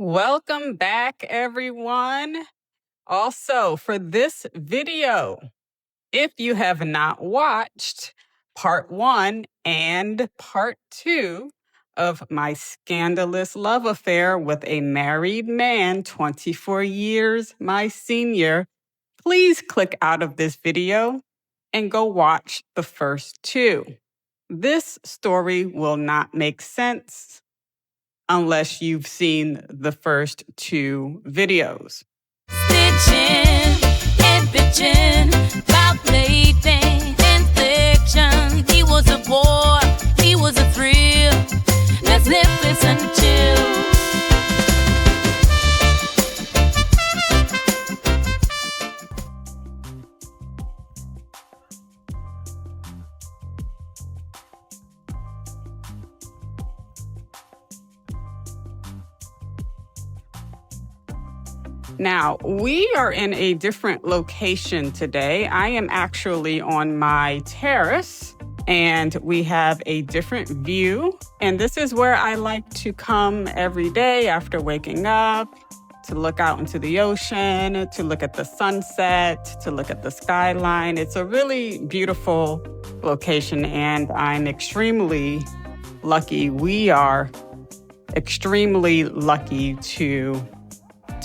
Welcome back, everyone. Also, for this video, if you have not watched part 1 and part 2 of my scandalous love affair with a married man 24 years my senior, please click out of this video and go watch the first 2. This story will not make sense unless you've seen the first 2 videos. Stitching and bitching about plaything and fiction. He was a bore, he was a thrill. Let's live, listen, chill. Now, we are in a different location today. I am actually on my terrace, and we have a different view. And this is where I like to come every day after waking up, to look out into the ocean, to look at the sunset, to look at the skyline. It's a really beautiful location, and I'm extremely lucky. We are extremely lucky to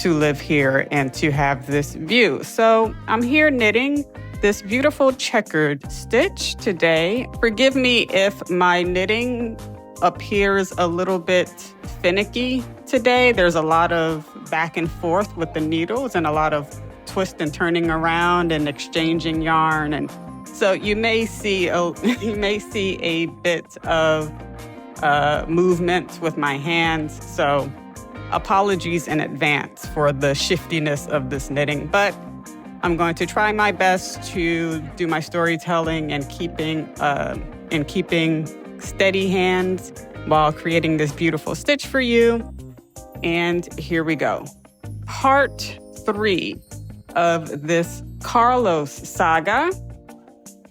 live here and to have this view. So I'm here knitting this beautiful checkered stitch today. Forgive me if my knitting appears a little bit finicky today. There's a lot of back and forth with the needles and a lot of twist and turning around and exchanging yarn. And so you may see a bit of movement with my hands. So apologies in advance for the shiftiness of this knitting, but I'm going to try my best to do my storytelling and keeping steady hands while creating this beautiful stitch for you. And here we go. Part 3 of this Carlos saga.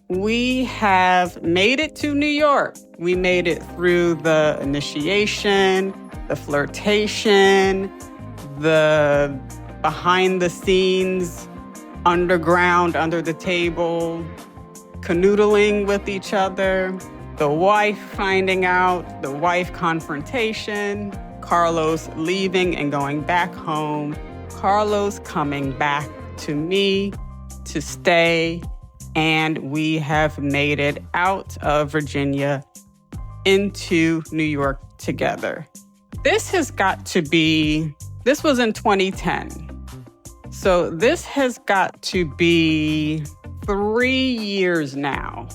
We have made it to New York. We made it through the initiation, the flirtation, the behind the scenes, underground, under the table, canoodling with each other, the wife finding out, the wife confrontation, Carlos leaving and going back home, Carlos coming back to me to stay, and we have made it out of Virginia into New York together. This was in 2010. So this has got to be 3 years now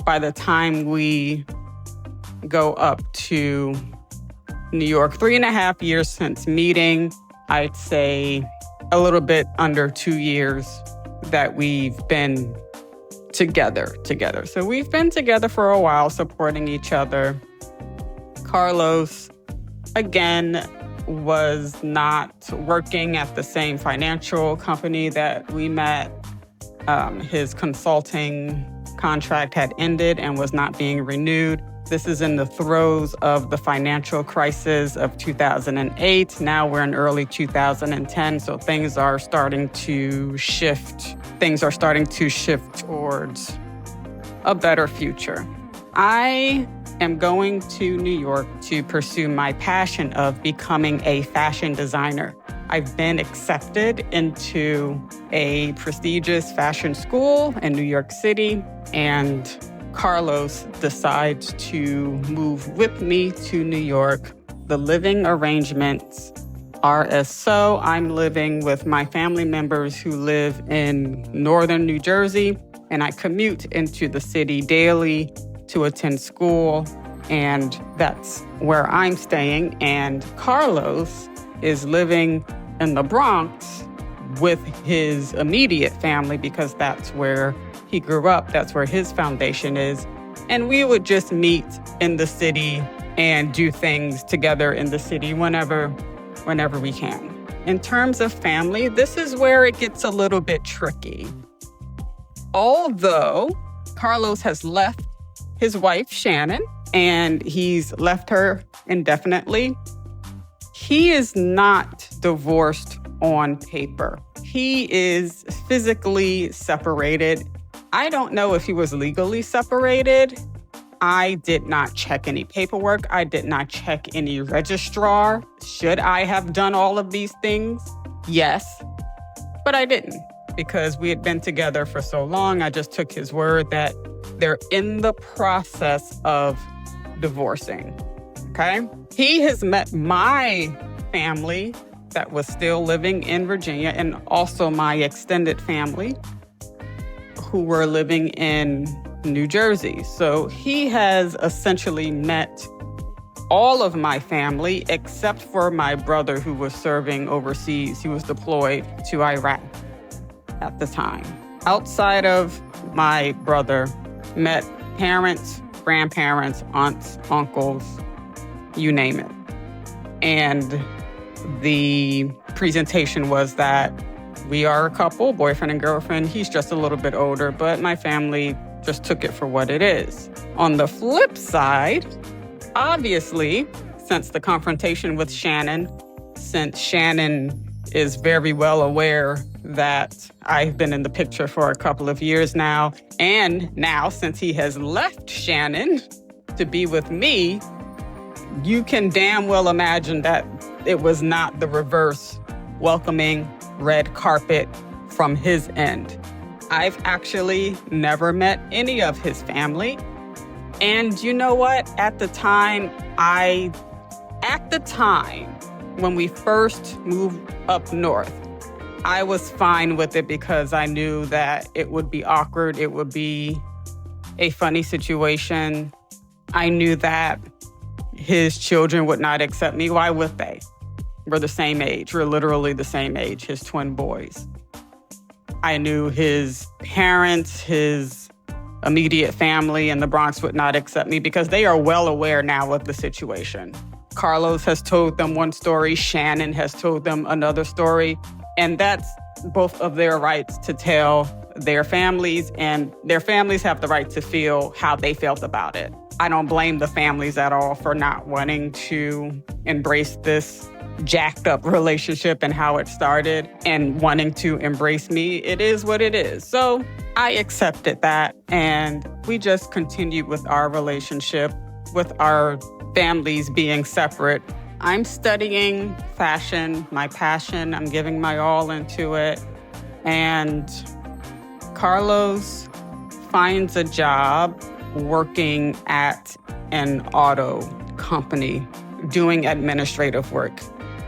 by the time we go up to New York. 3.5 years since meeting. I'd say a little bit under 2 years that we've been together. So we've been together for a while, supporting each other. Carlos, again, was not working at the same financial company that we met. His consulting contract had ended and was not being renewed. This is in the throes of the financial crisis of 2008. Now we're in early 2010, so things are starting to shift. Things are starting to shift towards a better future. I am going to New York to pursue my passion of becoming a fashion designer. I've been accepted into a prestigious fashion school in New York City, and Carlos decides to move with me to New York. The living arrangements are as so. I'm living with my family members who live in northern New Jersey, and I commute into the city daily to attend school, and that's where I'm staying. And Carlos is living in the Bronx with his immediate family because that's where he grew up, that's where his foundation is. And we would just meet in the city and do things together in the city whenever we can. In terms of family, this is where it gets a little bit tricky. Although Carlos has left his wife, Shannon, and he's left her indefinitely, He is not divorced on paper. He is physically separated. I don't know if he was legally separated. I did not check any paperwork. I did not check any registrar. Should I have done all of these things? Yes, but I didn't, because we had been together for so long. I just took his word that they're in the process of divorcing, okay? He has met my family that was still living in Virginia, and also my extended family who were living in New Jersey. So he has essentially met all of my family except for my brother, who was serving overseas. He was deployed to Iraq at the time. Outside of my brother, met parents, grandparents, aunts, uncles, you name it. And the presentation was that we are a couple, boyfriend and girlfriend. He's just a little bit older, but my family just took it for what it is. On the flip side, obviously, since the confrontation with Shannon, since Shannon is very well aware that I've been in the picture for a couple of years now, and now since he has left Shannon to be with me, you can damn well imagine that it was not the reverse welcoming red carpet from his end. I've actually never met any of his family. And you know what? At the time, when we first moved up north, I was fine with it because I knew that it would be awkward. It would be a funny situation. I knew that his children would not accept me. Why would they? We're the same age. We're literally the same age, his twin boys. I knew his parents, his immediate family in the Bronx would not accept me because they are well aware now of the situation. Carlos has told them one story. Shannon has told them another story. And that's both of their rights to tell their families, and their families have the right to feel how they felt about it. I don't blame the families at all for not wanting to embrace this jacked up relationship and how it started and wanting to embrace me. It is what it is. So I accepted that, and we just continued with our relationship, with our families being separate. I'm studying fashion, my passion. I'm giving my all into it. And Carlos finds a job working at an auto company, doing administrative work,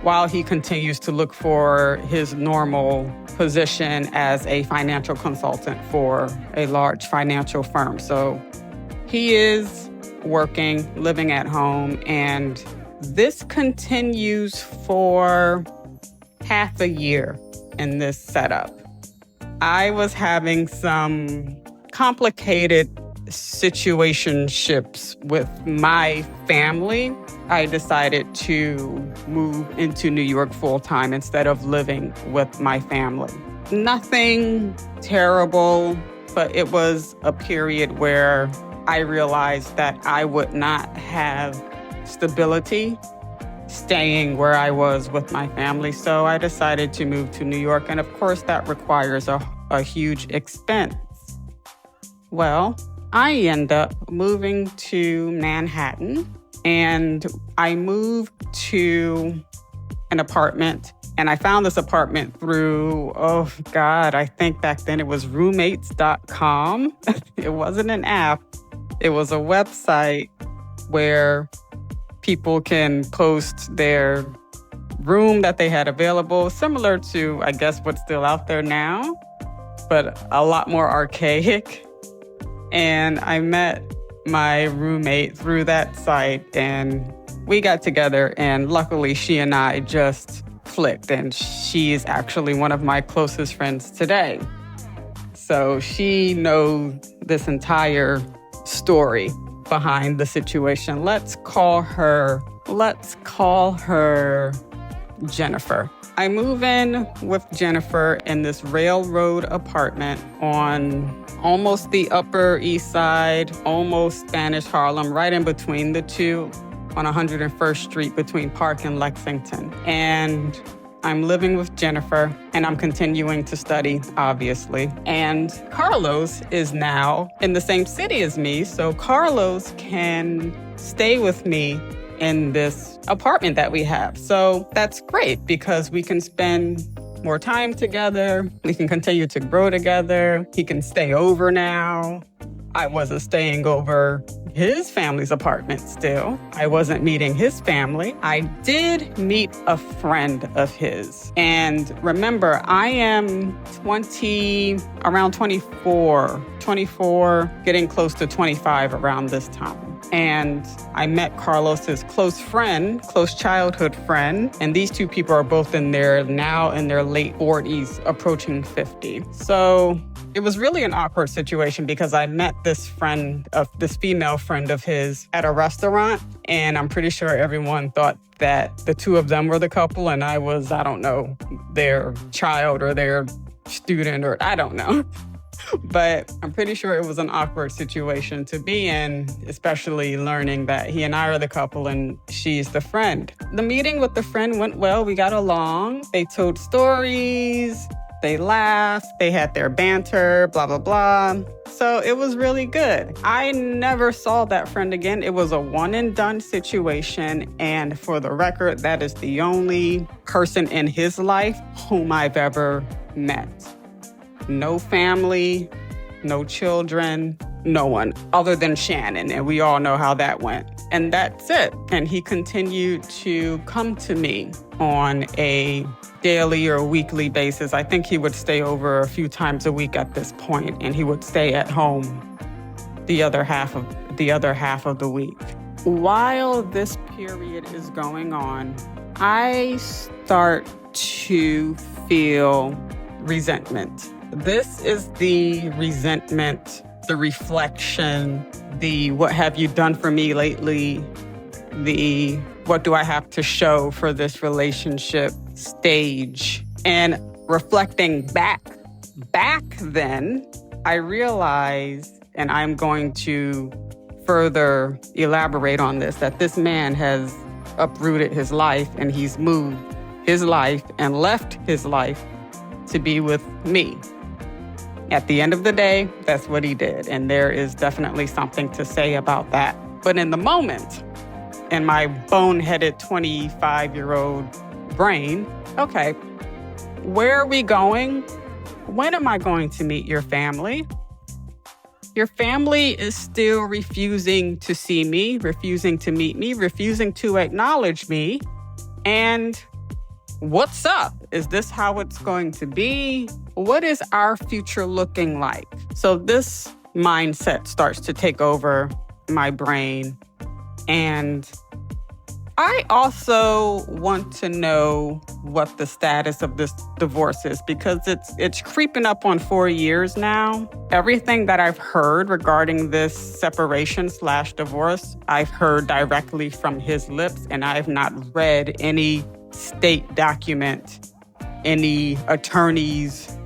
while he continues to look for his normal position as a financial consultant for a large financial firm. So he is working, living at home, and this continues for half a year in this setup. I was having some complicated situationships with my family. I decided to move into New York full-time instead of living with my family. Nothing terrible, but it was a period where I realized that I would not have stability staying where I was with my family. So I decided to move to New York. And of course, that requires a huge expense. Well, I end up moving to Manhattan, and I moved to an apartment. And I found this apartment through, I think back then it was roommates.com. It wasn't an app. It was a website where people can post their room that they had available, similar to, I guess, what's still out there now, but a lot more archaic. And I met my roommate through that site, and we got together, and luckily she and I just clicked, and she is actually one of my closest friends today. So she knows this entire story behind the situation. Let's call her Jennifer. I move in with Jennifer in this railroad apartment on almost the Upper East Side, almost Spanish Harlem, right in between the two. on 101st Street between Park and Lexington. And I'm living with Jennifer, and I'm continuing to study, obviously. And Carlos is now in the same city as me, so Carlos can stay with me in this apartment that we have. So that's great because we can spend more time together. We can continue to grow together. He can stay over now. I wasn't staying over his family's apartment still. I wasn't meeting his family. I did meet a friend of his. And remember, I am around 24, getting close to 25 around this time. And I met Carlos's close childhood friend. And these two people are both now in their late 40s, approaching 50. So it was really an awkward situation because I met this female friend of his at a restaurant. And I'm pretty sure everyone thought that the two of them were the couple. And I was, I don't know, their child or their student, or I don't know. But I'm pretty sure it was an awkward situation to be in, especially learning that he and I are the couple and she's the friend. The meeting with the friend went well. We got along. They told stories. They laughed. They had their banter, blah, blah, blah. So it was really good. I never saw that friend again. It was a one and done situation. And for the record, that is the only person in his life whom I've ever met. No family, no children, no one other than Shannon. And we all know how that went. And that's it. And he continued to come to me on a daily or weekly basis. I think he would stay over a few times a week at this point, and he would stay at home the other half of the week. While this period is going on, I start to feel resentment. This is the resentment, the reflection, the what have you done for me lately, the what do I have to show for this relationship stage. And reflecting back then, I realized, and I'm going to further elaborate on this, that this man has uprooted his life and he's moved his life and left his life to be with me. At the end of the day, that's what he did. And there is definitely something to say about that. But in the moment, in my boneheaded 25-year-old brain, okay, where are we going? When am I going to meet your family? Your family is still refusing to see me, refusing to meet me, refusing to acknowledge me. And what's up? Is this how it's going to be? What is our future looking like? So this mindset starts to take over my brain. And I also want to know what the status of this divorce is, because it's creeping up on 4 years now. Everything that I've heard regarding this separation/divorce, I've heard directly from his lips, and I've not read any state document, any attorney's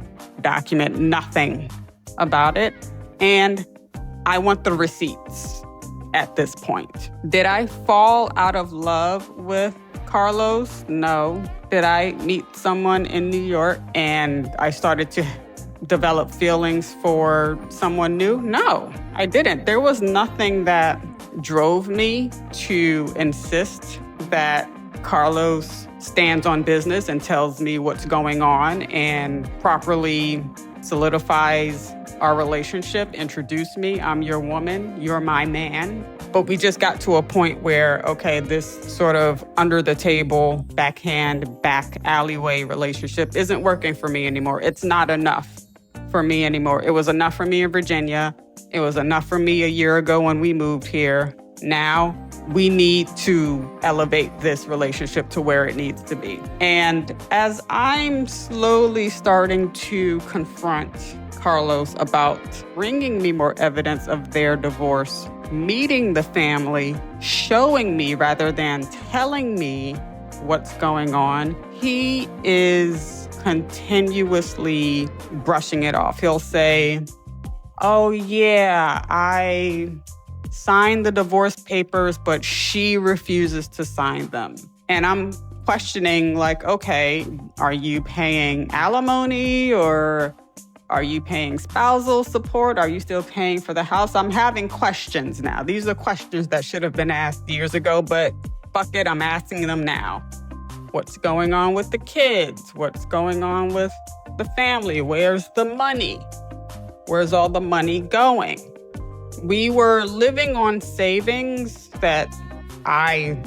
document, nothing about it. And I want the receipts at this point. Did I fall out of love with Carlos? No. Did I meet someone in New York and I started to develop feelings for someone new? No, I didn't. There was nothing that drove me to insist that Carlos stands on business and tells me what's going on and properly solidifies our relationship, introduce me, I'm your woman, you're my man. But we just got to a point where, okay, this sort of under the table, backhand, back alleyway relationship isn't working for me anymore. It's not enough for me anymore. It was enough for me in Virginia. It was enough for me a year ago when we moved here. Now we need to elevate this relationship to where it needs to be. And as I'm slowly starting to confront Carlos about bringing me more evidence of their divorce, meeting the family, showing me rather than telling me what's going on, he is continuously brushing it off. He'll say, oh yeah, I sign the divorce papers, but she refuses to sign them. And I'm questioning, like, okay, are you paying alimony or are you paying spousal support? Are you still paying for the house? I'm having questions now. These are questions that should have been asked years ago, but fuck it, I'm asking them now. What's going on with the kids? What's going on with the family? Where's the money? Where's all the money going? We were living on savings that I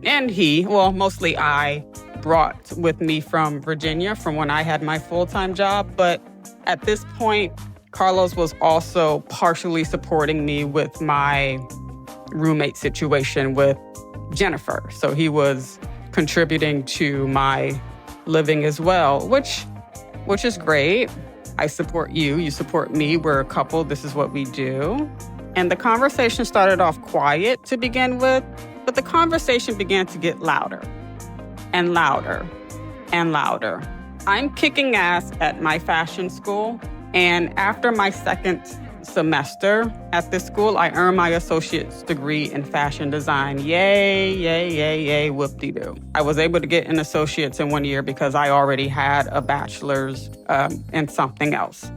and he, well, mostly I, brought with me from Virginia from when I had my full-time job. But at this point, Carlos was also partially supporting me with my roommate situation with Jennifer. So he was contributing to my living as well, which is great. I support you, you support me, we're a couple, this is what we do. And the conversation started off quiet to begin with, but the conversation began to get louder and louder and louder. I'm kicking ass at my fashion school, and after my second semester at this school, I earned my associate's degree in fashion design. Yay, yay, yay, yay, whoop-de-doo. I was able to get an associate's in 1 year because I already had a bachelor's in something else.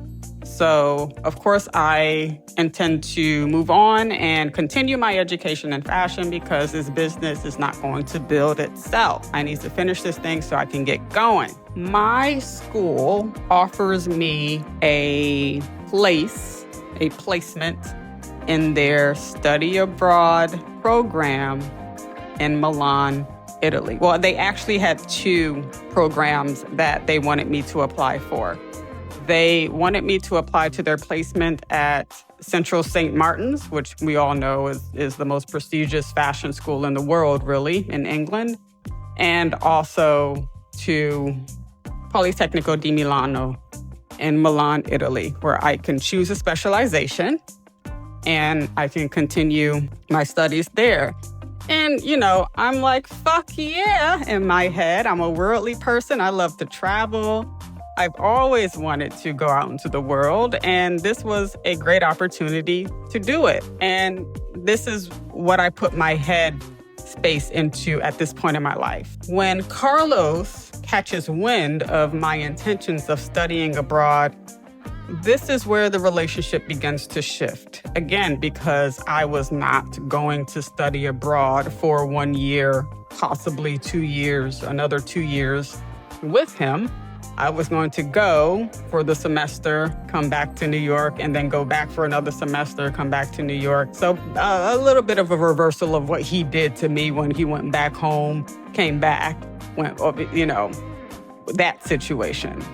So, of course, I intend to move on and continue my education in fashion because this business is not going to build itself. I need to finish this thing so I can get going. My school offers me a placement in their study abroad program in Milan, Italy. Well, they actually had 2 programs that they wanted me to apply for. They wanted me to apply to their placement at Central St. Martin's, which we all know is the most prestigious fashion school in the world, really, in England, and also to Politecnico di Milano in Milan, Italy, where I can choose a specialization and I can continue my studies there. And, you know, I'm like, fuck yeah, in my head. I'm a worldly person. I love to travel. I've always wanted to go out into the world, and this was a great opportunity to do it. And this is what I put my head space into at this point in my life. When Carlos catches wind of my intentions of studying abroad, this is where the relationship begins to shift. Again, because I was not going to study abroad for 1 year, possibly 2 years, another 2 years with him. I was going to go for the semester, come back to New York, and then go back for another semester, come back to New York. So a little bit of a reversal of what he did to me when he went back home, came back, went, you know, that situation.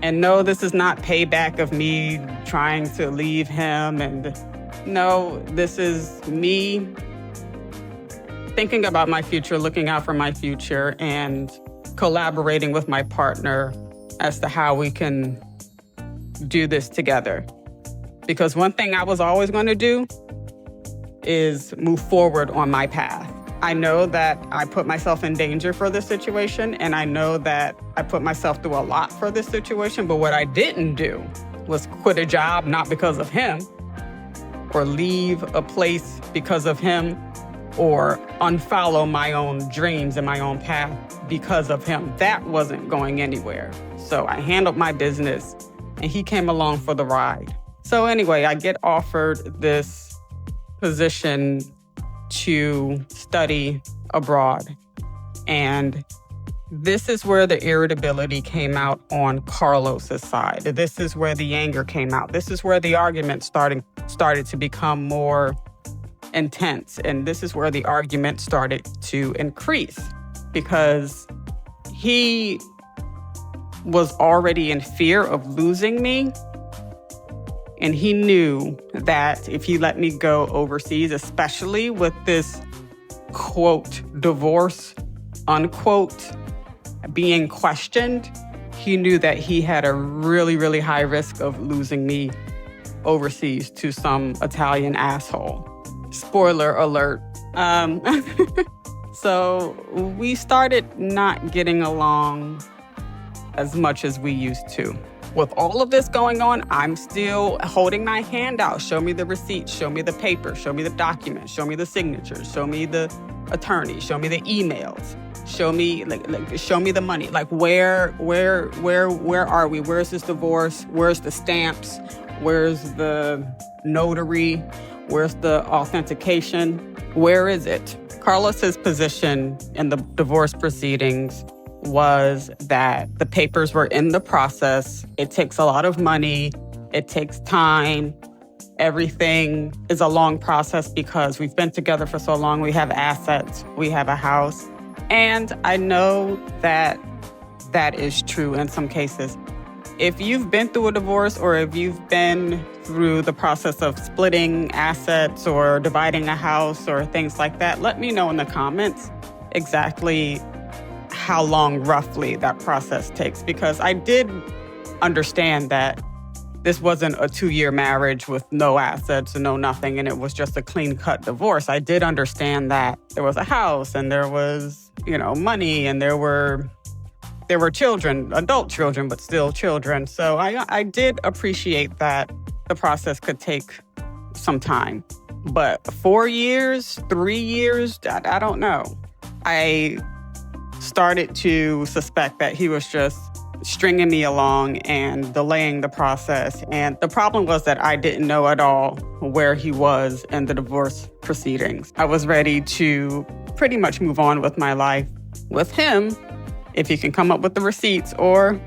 And no, this is not payback of me trying to leave him. And no, this is me thinking about my future, looking out for my future, and collaborating with my partner as to how we can do this together. Because one thing I was always going to do is move forward on my path. I know that I put myself in danger for this situation, and I know that I put myself through a lot for this situation, but what I didn't do was quit a job not because of him, or leave a place because of him, or unfollow my own dreams and my own path because of him. That wasn't going anywhere. So I handled my business, and he came along for the ride. So anyway, I get offered this position to study abroad. And this is where the irritability came out on Carlos's side. This is where the anger came out. This is where the argument started to become more intense. And this is where the argument started to increase, because he was already in fear of losing me. And he knew that if he let me go overseas, especially with this, quote, divorce, unquote, being questioned, he knew that he had a really, really high risk of losing me overseas to some Italian asshole. Spoiler alert. So we started not getting along as much as we used to. with all of this going on, I'm still holding my hand out. Show me the receipts, show me the paper, show me the documents, show me the signatures, show me the attorney, show me the emails, show me show me the money. Like where are we? Where's this divorce? Where's the stamps? Where's the notary? Where's the authentication? Where is it? Carlos's position in the divorce proceedings was that the papers were in the process. It takes a lot of money. It takes time. Everything is a long process because we've been together for so long. We have assets. We have a house. And I know that that is true in some cases. If you've been through a divorce or if you've been through the process of splitting assets or dividing a house or things like that, let me know in the comments exactly how long roughly that process takes, because I did understand that this wasn't a 2-year marriage with no assets and no nothing, and it was just a clean-cut divorce. I did understand that there was a house and there was, money, and there were children, adult children, but still children. So I did appreciate that the process could take some time. But 4 years, 3 years, I don't know. I started to suspect that he was just stringing me along and delaying the process. And the problem was that I didn't know at all where he was in the divorce proceedings. I was ready to pretty much move on with my life with him, if he can come up with the receipts, or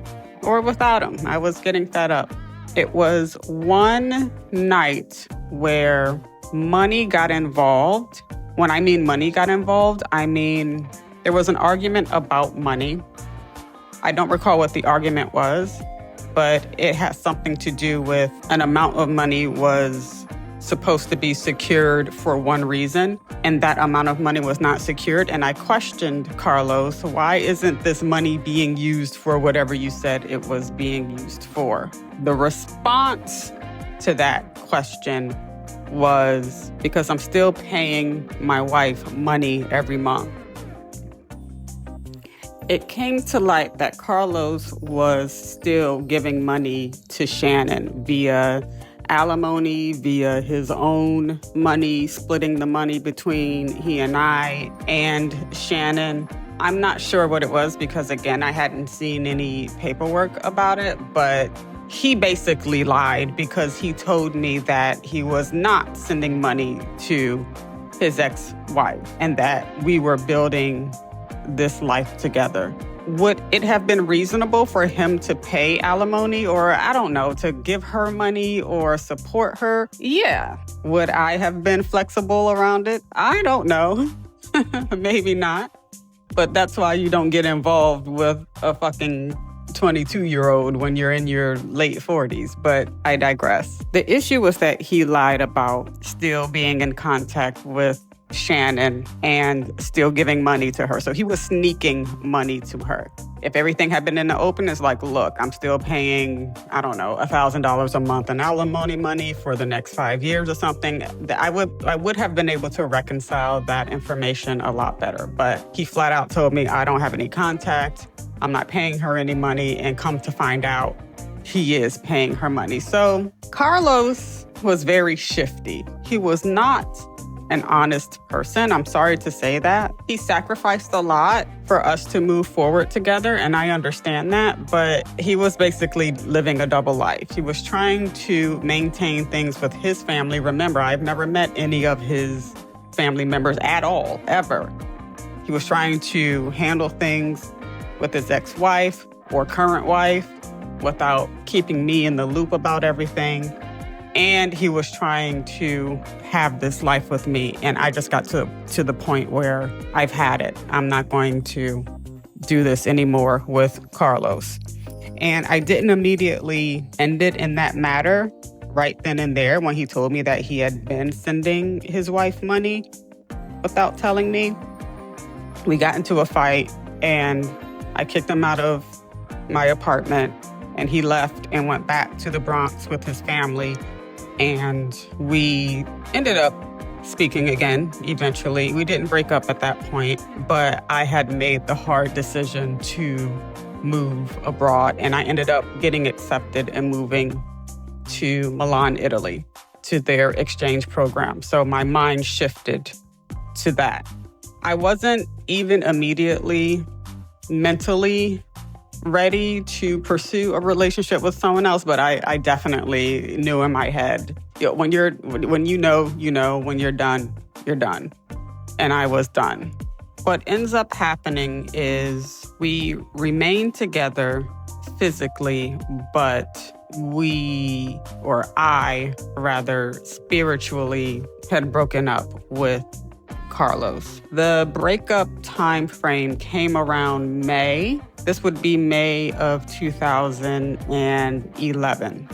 without him. I was getting fed up. It was one night where money got involved. When I mean money got involved, I mean there was an argument about money. I don't recall what the argument was, but it has something to do with an amount of money was supposed to be secured for one reason, and that amount of money was not secured. And I questioned Carlos, why isn't this money being used for whatever you said it was being used for? The response to that question was, because I'm still paying my wife money every month. It came to light that Carlos was still giving money to Shannon via alimony, via his own money, splitting the money between he and I and Shannon. I'm not sure what it was because, again, I hadn't seen any paperwork about it, but he basically lied because he told me that he was not sending money to his ex-wife and that we were building this life together. Would it have been reasonable for him to pay alimony, or I don't know, to give her money or support her? Yeah. Would I have been flexible around it? I don't know. Maybe not. But that's why you don't get involved with a fucking 22-year-old when you're in your late 40s. But I digress. The issue was that he lied about still being in contact with Shannon and still giving money to her. So he was sneaking money to her. If everything had been in the open, it's like, look, I'm still paying, I don't know, $1,000 a month in alimony money for the next 5 years or something. I would have been able to reconcile that information a lot better. But he flat out told me, I don't have any contact. I'm not paying her any money. And come to find out, he is paying her money. So Carlos was very shifty. He was not an honest person. I'm sorry to say that. He sacrificed a lot for us to move forward together, and I understand that, but he was basically living a double life. He was trying to maintain things with his family. Remember, I've never met any of his family members at all, ever. He was trying to handle things with his ex-wife or current wife without keeping me in the loop about everything. And he was trying to have this life with me. And I just got to the point where I've had it. I'm not going to do this anymore with Carlos. And I didn't immediately end it in that matter right then and there when he told me that he had been sending his wife money without telling me. We got into a fight and I kicked him out of my apartment, and he left and went back to the Bronx with his family. And we ended up speaking again eventually. We didn't break up at that point, but I had made the hard decision to move abroad. And I ended up getting accepted and moving to Milan, Italy, to their exchange program. So my mind shifted to that. I wasn't even immediately mentally ready to pursue a relationship with someone else, but I definitely knew in my head, when you know, when you're done, you're done. And I was done. What ends up happening is we remain together physically, but I spiritually had broken up with Carlos. The breakup time frame came around May. This would be May of 2011.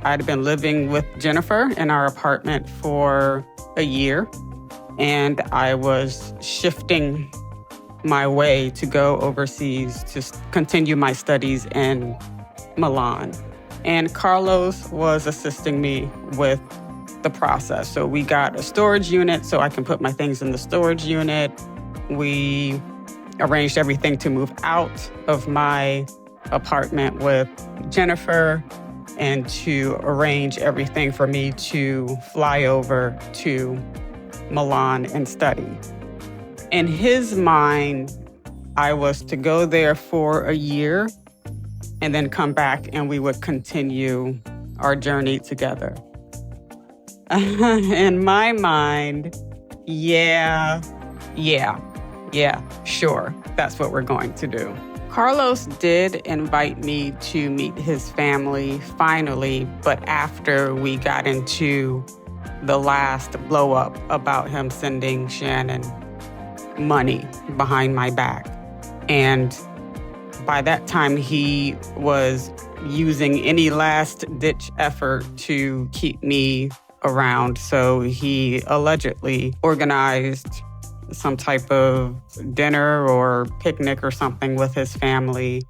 I'd been living with Jennifer in our apartment for a year, and I was shifting my way to go overseas to continue my studies in Milan. And Carlos was assisting me with the process. So we got a storage unit so I can put my things in the storage unit. We arranged everything to move out of my apartment with Jennifer and to arrange everything for me to fly over to Milan and study. In his mind, I was to go there for a year and then come back and we would continue our journey together. In my mind, sure, that's what we're going to do. Carlos did invite me to meet his family finally, but after we got into the last blow up about him sending Shannon money behind my back. And by that time, he was using any last-ditch effort to keep me around. So he allegedly organized some type of dinner or picnic or something with his family.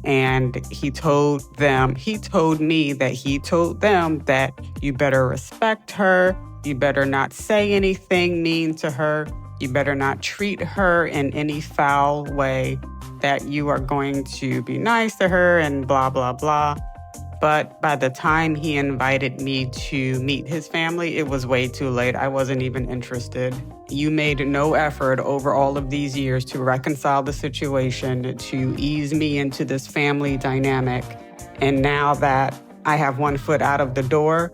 And he told me that he told them that you better respect her, you better not say anything mean to her, you better not treat her in any foul way, that you are going to be nice to her and blah, blah, blah. But by the time he invited me to meet his family, it was way too late. I wasn't even interested. You made no effort over all of these years to reconcile the situation, to ease me into this family dynamic. And now that I have one foot out of the door,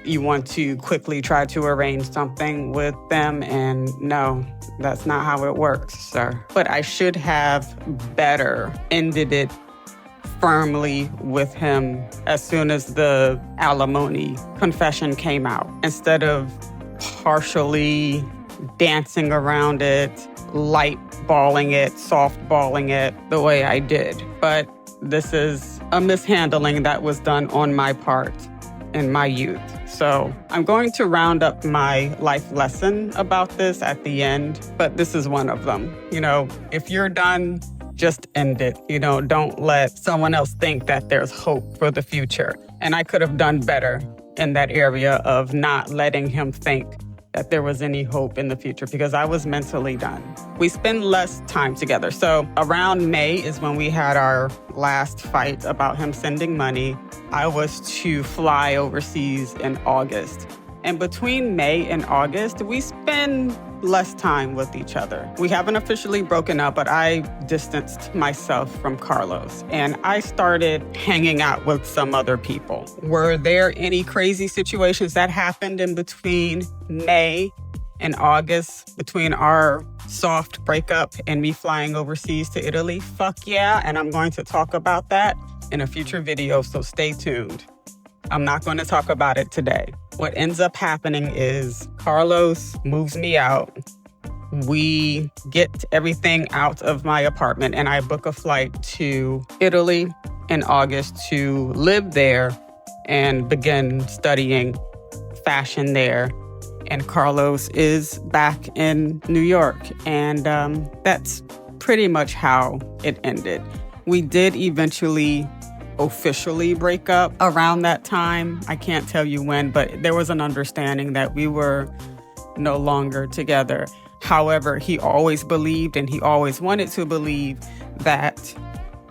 you want to quickly try to arrange something with them. And no, that's not how it works, sir. But I should have better ended it firmly with him as soon as the alimony confession came out, instead of partially dancing around it, light balling it, soft balling it the way I did. But this is a mishandling that was done on my part in my youth. So I'm going to round up my life lesson about this at the end, but this is one of them. If you're done, just end it. Don't let someone else think that there's hope for the future. And I could have done better in that area of not letting him think that there was any hope in the future, because I was mentally done. We spend less time together. So around May is when we had our last fight about him sending money. I was to fly overseas in August. And between May and August, we spend less time with each other. We haven't officially broken up, but I distanced myself from Carlos and I started hanging out with some other people. Were there any crazy situations that happened in between May and August, between our soft breakup and me flying overseas to Italy? Fuck yeah, and I'm going to talk about that in a future video, so stay tuned. I'm not going to talk about it today. What ends up happening is Carlos moves me out. We get everything out of my apartment and I book a flight to Italy in August to live there and begin studying fashion there. And Carlos is back in New York. And that's pretty much how it ended. We did eventually officially break up around that time. I can't tell you when, but there was an understanding that we were no longer together. However, he always believed and he always wanted to believe that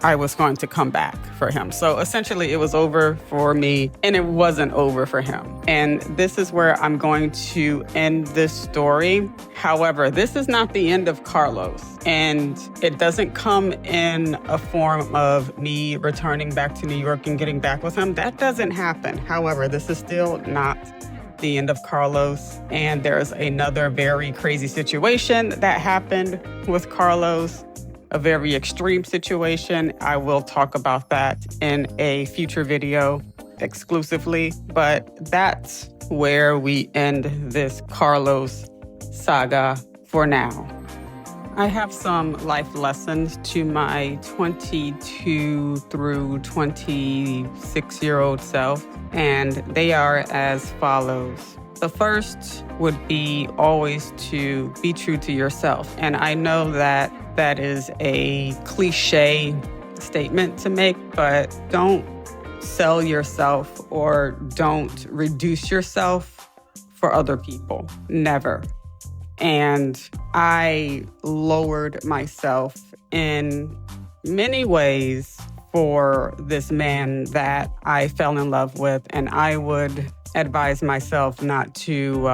I was going to come back for him. So essentially it was over for me and it wasn't over for him. And this is where I'm going to end this story. However, this is not the end of Carlos, and it doesn't come in a form of me returning back to New York and getting back with him. That doesn't happen. However, this is still not the end of Carlos, and there's another very crazy situation that happened with Carlos, a very extreme situation. I will talk about that in a future video exclusively, but that's where we end this Carlos saga for now. I have some life lessons to my 22 through 26-year-old self, and they are as follows. The first would be always to be true to yourself. And I know that that is a cliche statement to make, but don't sell yourself or don't reduce yourself for other people. Never. And I lowered myself in many ways for this man that I fell in love with. And I would advise myself not to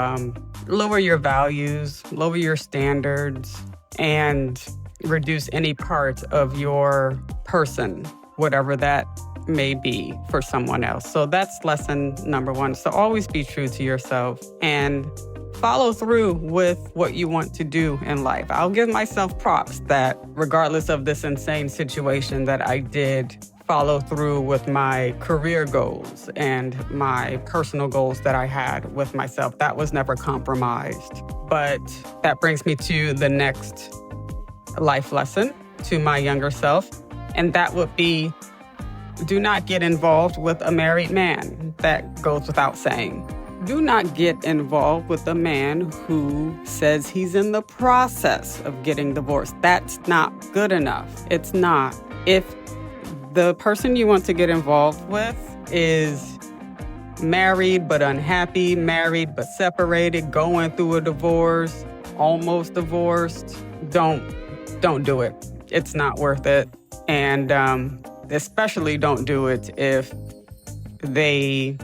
lower your values, lower your standards, and reduce any part of your person, whatever that may be for someone else. So that's lesson number one. So always be true to yourself and follow through with what you want to do in life. I'll give myself props that regardless of this insane situation that I did follow through with my career goals and my personal goals that I had with myself. That was never compromised. But that brings me to the next life lesson to my younger self, and that would be do not get involved with a married man. That goes without saying. Do not get involved with a man who says he's in the process of getting divorced. That's not good enough. It's not. If the person you want to get involved with is married but unhappy, married but separated, going through a divorce, almost divorced, don't do it. It's not worth it. And especially don't do it if they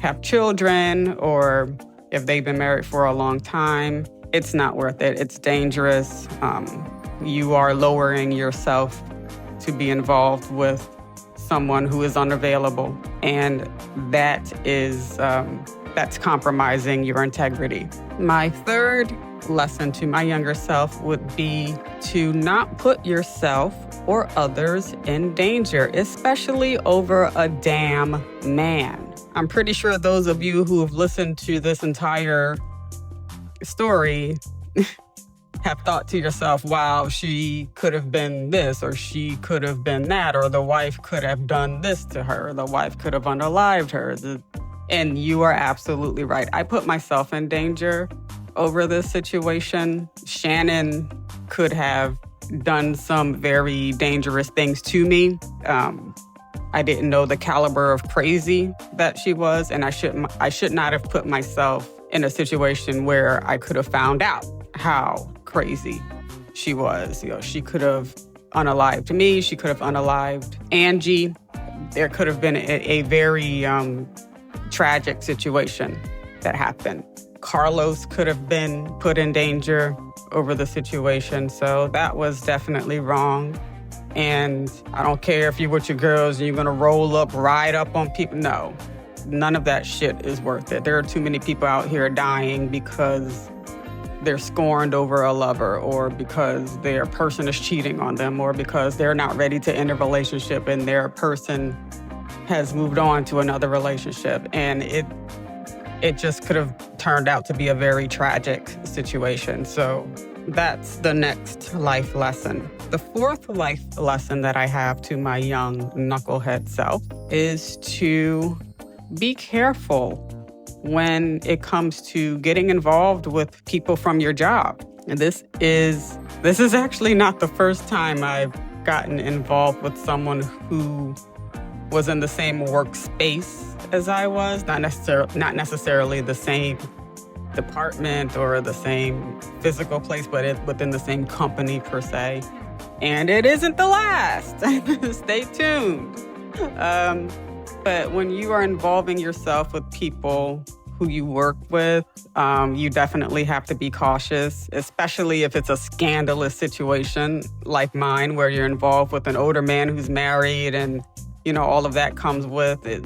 have children or if they've been married for a long time. It's not worth it. It's dangerous. You are lowering yourself to be involved with someone who is unavailable. And that is, that's compromising your integrity. My third lesson to my younger self would be to not put yourself or others in danger, especially over a damn man. I'm pretty sure those of you who have listened to this entire story have thought to yourself, wow, she could have been this, or she could have been that, or the wife could have done this to her, the wife could have unalived her. And you are absolutely right. I put myself in danger over this situation. Shannon could have done some very dangerous things to me. I didn't know the caliber of crazy that she was, and I should not have put myself in a situation where I could have found out how crazy she was. You know, she could have unalived me. She could have unalived Angie. There could have been a very tragic situation that happened. Carlos could have been put in danger over the situation. So that was definitely wrong. And I don't care if you're with your girls and you're going to roll up, ride up on people. No, none of that shit is worth it. There are too many people out here dying because they're scorned over a lover, or because their person is cheating on them, or because they're not ready to end a relationship and their person has moved on to another relationship. And it just could have turned out to be a very tragic situation. So that's the next life lesson. The fourth life lesson that I have to my young knucklehead self is to be careful when it comes to getting involved with people from your job. And this is actually not the first time I've gotten involved with someone who was in the same workspace as I was, not necessarily the same department or the same physical place, but within the same company per se. And it isn't the last. Stay tuned. But when you are involving yourself with people who you work with, you definitely have to be cautious, especially if it's a scandalous situation like mine, where you're involved with an older man who's married and, all of that comes with it.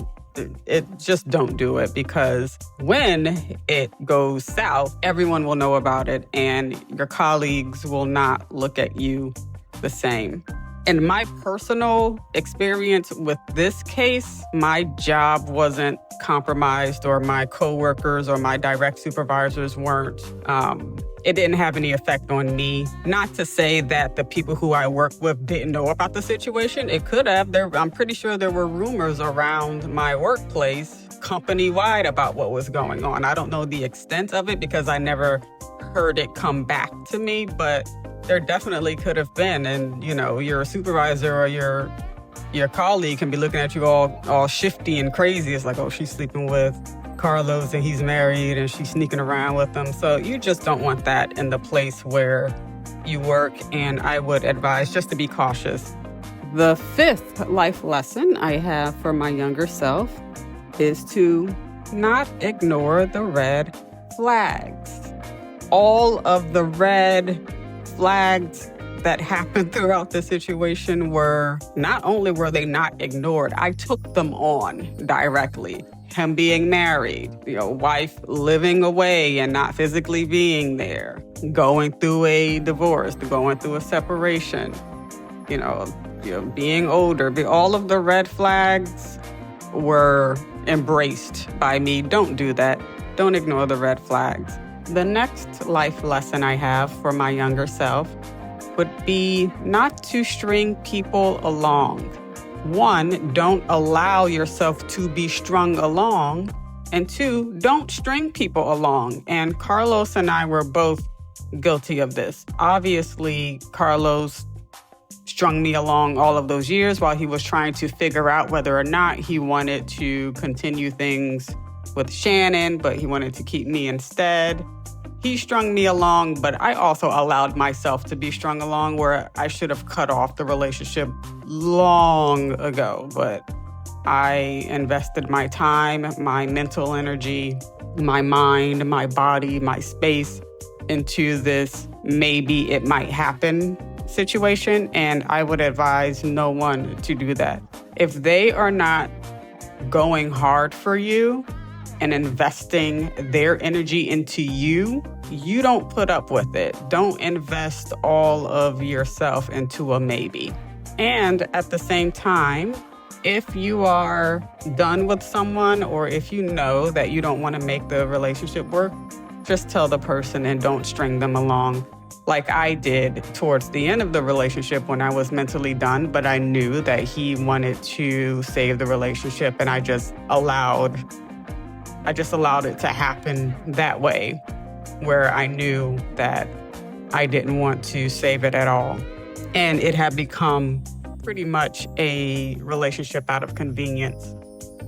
Just don't do it, because when it goes south, everyone will know about it and your colleagues will not look at you the same. In my personal experience with this case, my job wasn't compromised, or my coworkers or my direct supervisors weren't. It didn't have any effect on me. Not to say that the people who I work with didn't know about the situation. It could have. I'm pretty sure there were rumors around my workplace company-wide about what was going on. I don't know the extent of it because I never heard it come back to me, but there definitely could have been. And, your supervisor or your colleague can be looking at you all shifty and crazy. It's like, oh, she's sleeping with Carlos and he's married and she's sneaking around with him. So you just don't want that in the place where you work. And I would advise just to be cautious. The fifth life lesson I have for my younger self is to not ignore the red flags. All of the red flags that happened throughout the situation not only were they not ignored, I took them on directly. Him being married, wife living away and not physically being there, going through a divorce, going through a separation, being older. All of the red flags were embraced by me. Don't do that. Don't ignore the red flags. The next life lesson I have for my younger self would be not to string people along. One, don't allow yourself to be strung along. And two, don't string people along. And Carlos and I were both guilty of this. Obviously, Carlos strung me along all of those years while he was trying to figure out whether or not he wanted to continue things with Shannon, but he wanted to keep me instead. He strung me along, but I also allowed myself to be strung along, where I should have cut off the relationship long ago. But I invested my time, my mental energy, my mind, my body, my space into this maybe it might happen situation, and I would advise no one to do that. If they are not going hard for you and investing their energy into you, you don't put up with it. Don't invest all of yourself into a maybe. And at the same time, if you are done with someone, or if you know that you don't want to make the relationship work, just tell the person and don't string them along. Like I did towards the end of the relationship when I was mentally done, but I knew that he wanted to save the relationship, and I just allowed it to happen that way, where I knew that I didn't want to save it at all. And it had become pretty much a relationship out of convenience.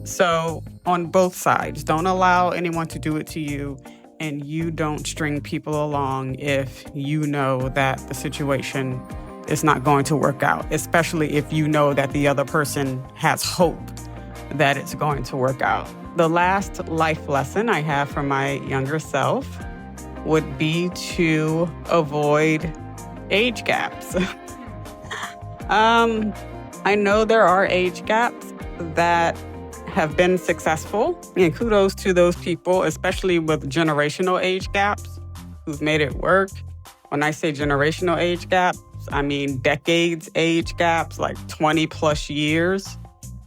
So on both sides, don't allow anyone to do it to you, and you don't string people along if you know that the situation is not going to work out, especially if you know that the other person has hope that it's going to work out. The last life lesson I have for my younger self would be to avoid age gaps. I know there are age gaps that have been successful, and kudos to those people, especially with generational age gaps, who've made it work. When I say generational age gaps, I mean decades age gaps, like 20 plus years,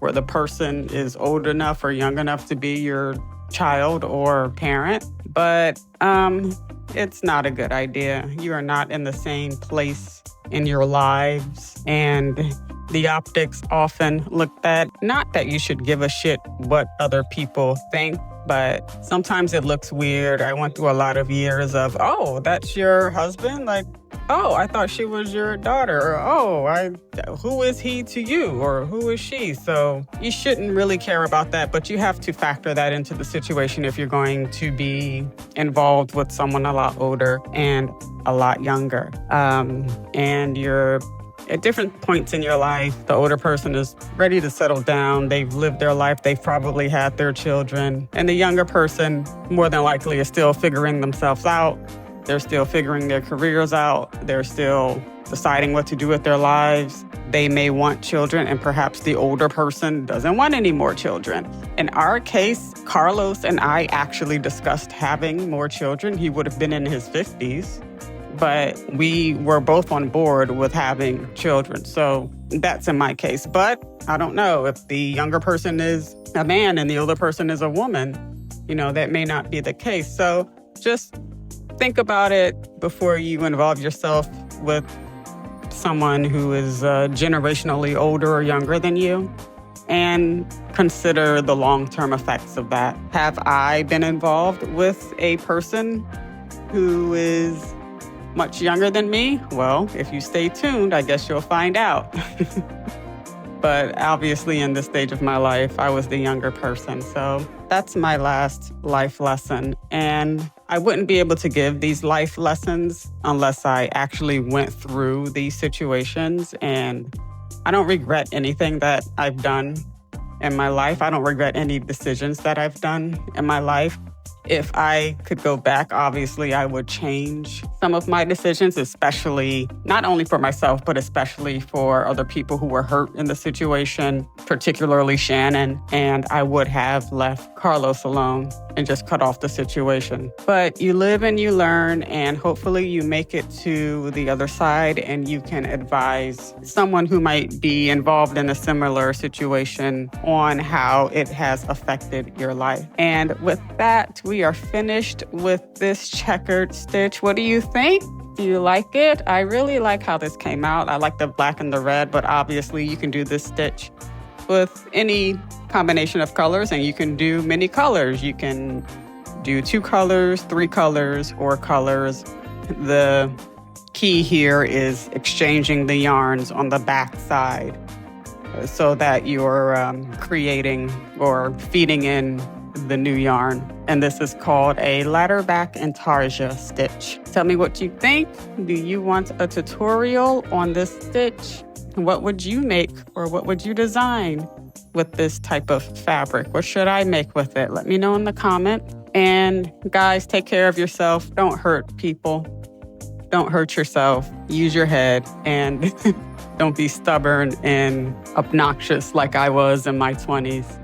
where the person is old enough or young enough to be your child or parent. But it's not a good idea. You are not in the same place in your lives, and the optics often looked at. Not that you should give a shit what other people think, but sometimes it looks weird. I went through a lot of years of, oh, that's your husband? Like, oh, I thought she was your daughter. Or, oh, who is he to you? Or who is she? So you shouldn't really care about that, but you have to factor that into the situation if you're going to be involved with someone a lot older and a lot younger. And you're At different points in your life, the older person is ready to settle down. They've lived their life. They've probably had their children. And the younger person, more than likely, is still figuring themselves out. They're still figuring their careers out. They're still deciding what to do with their lives. They may want children, and perhaps the older person doesn't want any more children. In our case, Carlos and I actually discussed having more children. He would have been in his 50s. But we were both on board with having children. So that's in my case. But I don't know if the younger person is a man and the older person is a woman, that may not be the case. So just think about it before you involve yourself with someone who is generationally older or younger than you, and consider the long-term effects of that. Have I been involved with a person who is much younger than me? Well, if you stay tuned, I guess you'll find out. But obviously in this stage of my life, I was the younger person. So that's my last life lesson. And I wouldn't be able to give these life lessons unless I actually went through these situations. And I don't regret anything that I've done in my life. I don't regret any decisions that I've done in my life. If I could go back, obviously, I would change some of my decisions, especially not only for myself, but especially for other people who were hurt in the situation, particularly Shannon. And I would have left Carlos alone and just cut off the situation. But you live and you learn, and hopefully you make it to the other side and you can advise someone who might be involved in a similar situation on how it has affected your life. And with that, we are finished with this checkered stitch. What do you think? Do you like it? I really like how this came out. I like the black and the red, but obviously you can do this stitch with any combination of colors, and you can do many colors. You can do 2 colors, 3 colors, or colors. The key here is exchanging the yarns on the back side so that you're creating or feeding in the new yarn. And this is called a ladder back intarsia stitch. Tell me what you think. Do you want a tutorial on this stitch? What would you make, or what would you design with this type of fabric? What should I make with it? Let me know in the comment. And guys, take care of yourself. Don't hurt people. Don't hurt yourself. Use your head, and don't be stubborn and obnoxious like I was in my 20s.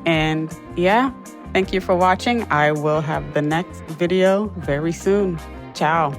And yeah, thank you for watching. I will have the next video very soon. Ciao.